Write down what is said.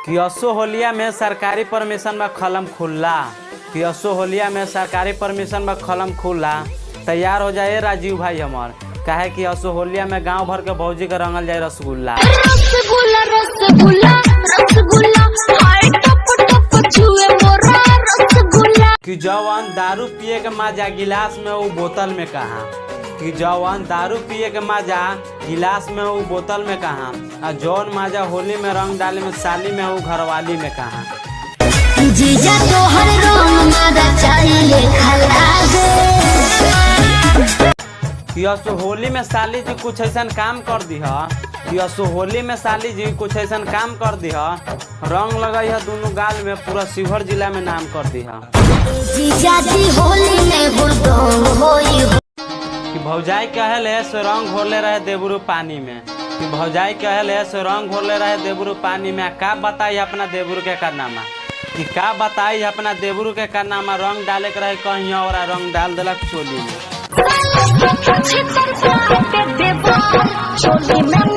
कि असो होलिया में सरकारी परमिशन में खलम खुल्ला कि असो होलिया में सरकारी परमिशन में खलम खुल्ला। तैयार हो जाए राजीव भाई हमार, काहे कि असो होलिया में गांव भर के भौजी के रंगल जाए रसगुल्ला। रसगुल्ला रसगुल्ला रसगुल्ला हाय टप टप छुए मोरा रसगुल्ला। कि जवान दारू पिए के मजा गिलास में वो बोतल में कहाँ, कि जवान दारू पिए के मजा गिलास में वो बोतल में कहाँ, और जौन मजा होली में रंग डाले में साली में वो घरवाली में कहाँ। जीजा तोहर रंग मारा चाहिए खलागे। कि असो होली में साली जी कुछ ऐसा काम कर दी है, कि असो होली में साली जी कुछ ऐसा काम कर दी है, रंग लगाई है दोनों गाल में, पूरा शिवहर जिला में नाम कर दी है। जीजा जी होली में हुड़दंग होई। कि भौजाई कहले से रंग घोरले रहे देबरू पानी में, कि भौजाई कहले से रंग घोरले रहे देबरू पानी में। का बताई अपना देबरू के कारनामा, कि का बताई अपना देबरू के कारनामा। रंग डाले के रहे कहीं और रंग डाल दिलक चोली में। चोली में